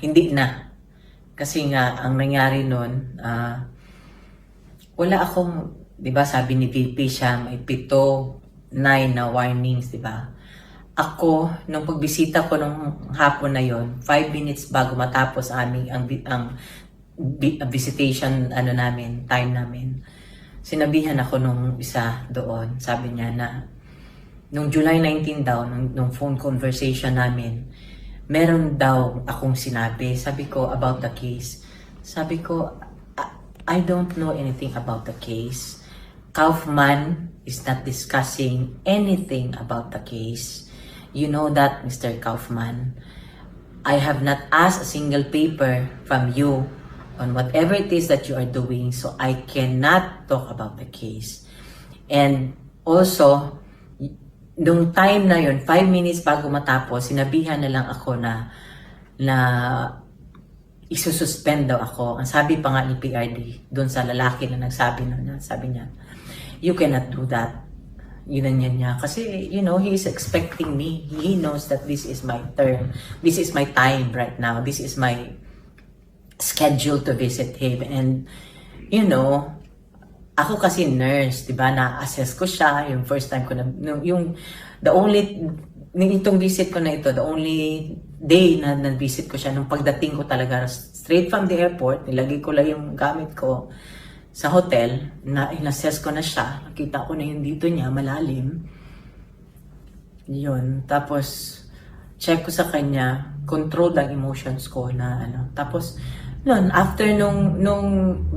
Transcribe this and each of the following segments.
hindi na. Kasi nga, ang nangyari nun, wala akong, di ba sabi ni VP siya, may 9 na warnings, di ba? Ako, nung pagbisita ko nung hapon na yon, 5 minutes bago matapos ang visitation namin, time namin, sinabihan ako nung isa doon. Sabi niya na, nung July 19 daw, nung phone conversation namin, meron daw akong sinabi. Sabi ko, about the case. Sabi ko, I don't know anything about the case. Kaufman is not discussing anything about the case. You know that, Mr. Kaufman. I have not asked a single paper from you on whatever it is that you are doing, so I cannot talk about the case. And also, nung time na yun, 5 minutes bago matapos, sinabihan na lang ako na isususpend daw ako. Ang sabi pa nga ni PRD, doon sa lalaki na nagsabi na, sabi niya, you cannot do that. Yun niya. Kasi, you know, he is expecting me. He knows that this is my turn. This is my time right now. This is my schedule to visit him. And, you know, ako kasi nurse, di ba, na-assess ko siya, yung first time ko na, itong visit ko na ito, the only day na visit ko siya, nung pagdating ko talaga, straight from the airport, nilagay ko lang yung gamit ko sa hotel, na in-assess ko na siya, nakita ko na yung dito niya, malalim. Yun, tapos, check ko sa kanya, control ang emotions ko na tapos, noon, after nung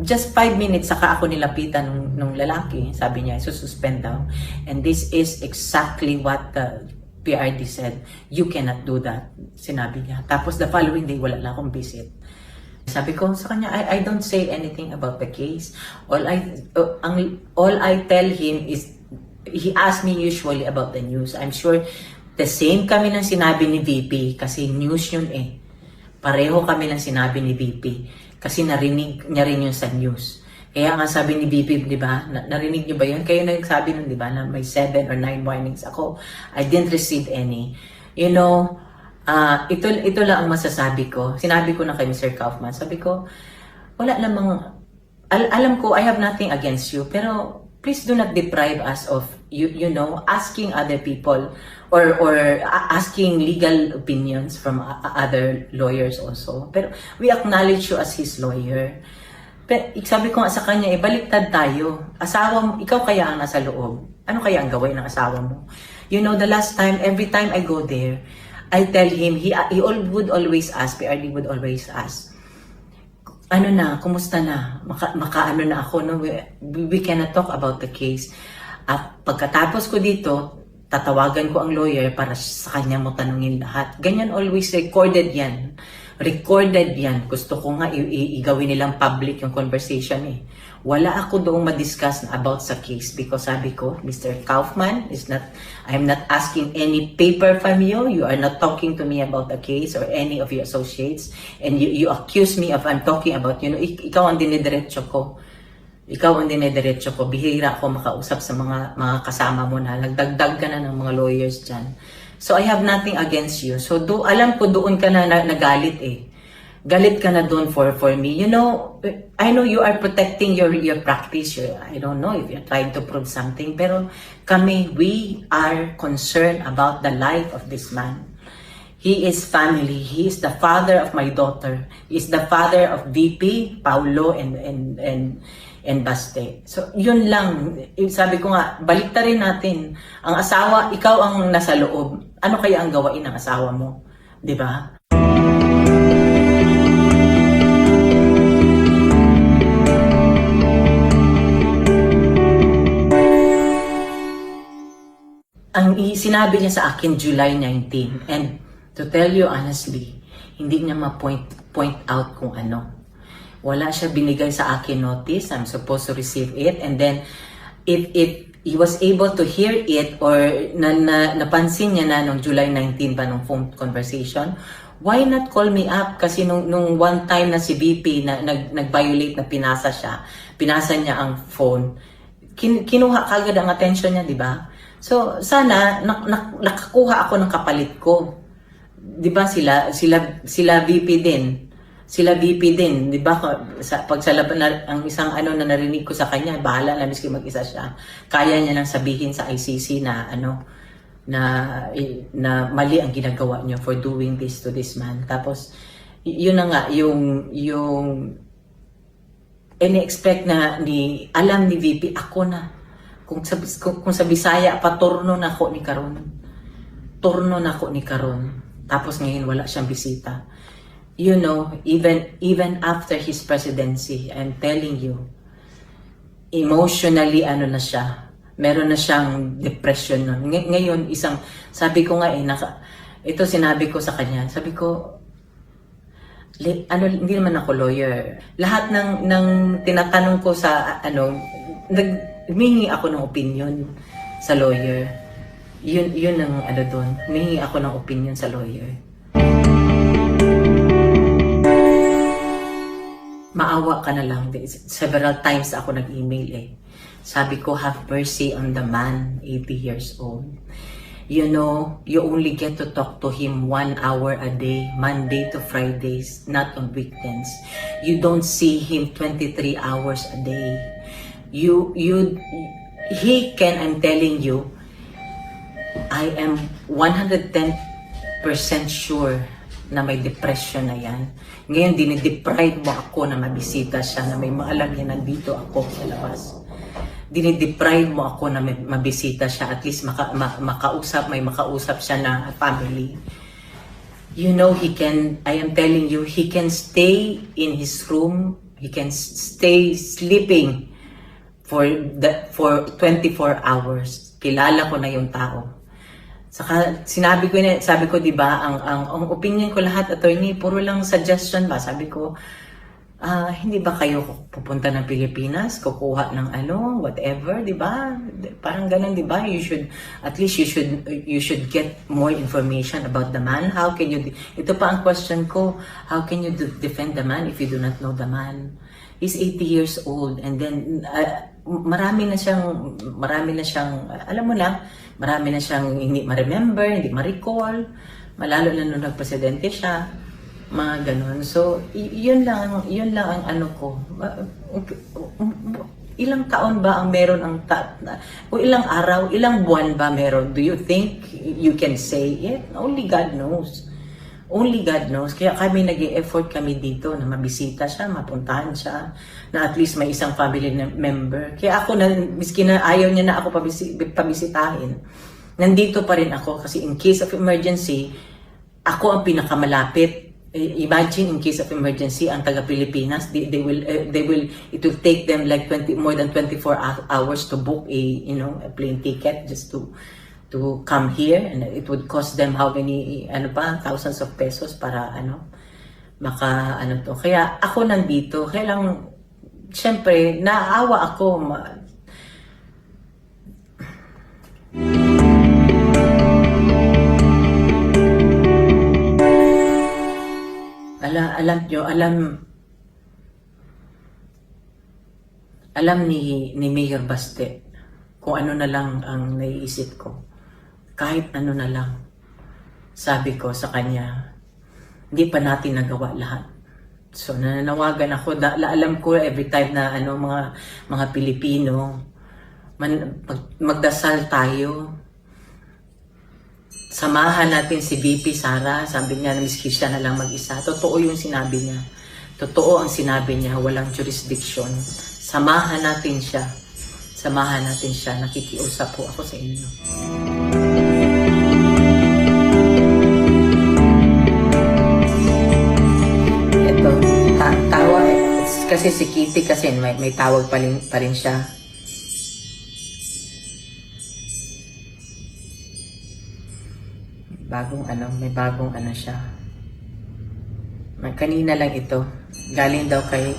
just 5 minutes, saka ako nilapitan nung lalaki, sabi niya, suspend daw. And this is exactly what the PRD said. You cannot do that, sinabi niya. Tapos the following day, wala lang akong visit. Sabi ko sa kanya, I don't say anything about the case. All I tell him is, he asks me usually about the news. I'm sure the same kami ng sinabi ni VP, kasi news yun eh. Pareho kami ng sinabi ni VP kasi narinig niya rin yun sa news. Kaya nga sabi ni VP, di ba, narinig niyo ba yun? Kayo nagsabi nun, di ba, na may 7 or 9 warnings ako. I didn't receive any. You know, ito lang ang masasabi ko. Sinabi ko na kay Mr. Kaufman, sabi ko, wala namang, alam ko, I have nothing against you, pero please do not deprive us of, you know, asking other people or asking legal opinions from other lawyers also. Pero we acknowledge you as his lawyer. Pero sabi ko nga sa kanya, baliktad tayo. Ikaw kaya ang nasa loob. Ano kaya ang gawin ng asawa mo? You know, the last time, every time I go there, I tell him, he would always ask, PRD would always ask, ano na, kumusta na? Makaano na ako, no? We cannot talk about the case. At pagkatapos ko dito, tatawagan ko ang lawyer para sa kanya mo tanungin lahat. Ganyan, always recorded yan. Recorded yan. Gusto ko nga igawin nilang public yung conversation eh. Wala ako doong madiscuss na about sa case because sabi ko, Mr. Kaufman, I'm not asking any paper from you. You are not talking to me about the case or any of your associates. And you accuse me of I'm talking about, you know, ikaw ang dinidiretso ko. Bihira ako makausap sa mga kasama mo na nagdagdag ka na ng mga lawyers dyan. So I have nothing against you. So alam ko doon ka na nagalit eh. Galit ka na doon for me. You know, I know you are protecting your practice. I don't know if you're trying to prove something. Pero kami, we are concerned about the life of this man. He is family. He is the father of my daughter. He is the father of VP, Paulo, and Baste. So, yun lang. Sabi ko nga, baliktarin natin. Ang asawa, ikaw ang nasa loob. Ano kaya ang gawain ng asawa mo? Di ba? Ang sinabi niya sa akin, July 19. And to tell you honestly, hindi niya ma-point out kung ano. Wala siya binigay sa akin notice. I'm supposed to receive it. And then, if he was able to hear it or napansin niya na nung July 19 pa nung phone conversation, why not call me up? Kasi nung one time na si VP na nag-violate na pinasa niya ang phone, kinuha kagad ang attention niya, di ba? So, sana nakakuha ako ng kapalit ko. 'di ba sila VP din. Sila VP din, 'di ba? Pag sa laban ang isang ano na narinig ko sa kanya, bahala na miski mag-isa siya. Kaya niya nang sabihin sa ICC na na mali ang ginagawa niyo for doing this to this man. Tapos yun na nga yung ini-expect na alam ni VP ako na kung sa Bisaya pa turno na ako ni karon. Turno na ako ni karon. Tapos ngayon wala siyang bisita. You know, even after his presidency, I'm telling you, emotionally na siya. Meron na siyang depression nun. Ngayon, sabi ko nga ito sinabi ko sa kanya, sabi ko, hindi naman ako lawyer. Lahat ng tinatanong ko sa humihingi ako ng opinion sa lawyer. Yun ang doon. Humihingi ako ng opinion sa lawyer. Maawa ka na lang. Several times ako nag-email Sabi ko, have mercy on the man, 80 years old. You know, you only get to talk to him 1 hour a day, Monday to Fridays, not on weekends. You don't see him 23 hours a day. He can, I'm telling you, I am 110% sure na may depression na yan. Ngayon, dinideprive mo ako na mabisita siya, na may maalam niya nandito ako sa labas. Dinideprive mo ako na mabisita siya, at least may makausap siya na family. You know, I am telling you, he can stay in his room, he can stay sleeping for 24 hours. Kilala ko na yung tao. Saka sabi ko 'di ba, ang opinion ko lahat, attorney, puro lang suggestion ba. Sabi ko, hindi ba kayo pupunta ng Pilipinas, kukuha ng whatever, 'di ba? Parang ganun, 'di ba? You should get more information about the man. How can you Ito pa ang question ko, how can you defend the man if you do not know the man? He's 80 years old, and then marami na siyang alam mo na, marami na siyang hindi ma-remember, hindi ma-recall, malalo na nung nagpresidente siya, mga ganun. So, yun lang ang ko. Ilang taon ba ang meron o ilang araw, ilang buwan ba meron? Do you think you can say it? Only God knows. Only God knows. Kaya kami nag-e-effort kami dito na mabisita siya, mapuntahan siya, na at least may isang family member. Kaya ako miski na ayaw niya na ako pabisitahin, nandito pa rin ako kasi in case of emergency, ako ang pinakamalapit. Imagine in case of emergency, ang taga-Pilipinas, it will take them like more than 24 hours to book a plane ticket just to come here, and it would cost them how many thousands of pesos para to. Kaya ako nandito, kaya lang syempre naaawa ako. Alam ni Mayor Baste kung ano na lang ang naiisip ko. Kahit ano na lang, sabi ko sa kanya, hindi pa natin nagawa lahat. So nananawagan ako, alam ko every time na mga Pilipino, magdasal tayo. Samahan natin si VP Sara, sabi niya na miski siya na lang mag-isa. Totoo yung sinabi niya. Totoo ang sinabi niya, walang jurisdiction. Samahan natin siya. Samahan natin siya. Nakikiusap po ako sa inyo. Ito, tawa. Kasi si Kitty kasi may tawag pa rin siya. May bagong siya. Kanina lang ito. Galing daw kay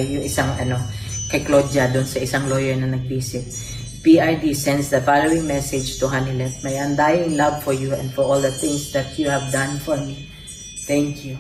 yung isang kay Claudia doon sa isang lawyer na nag-visit. PRD sends the following message to Hanilet. My undying love for you and for all the things that you have done for me. Thank you.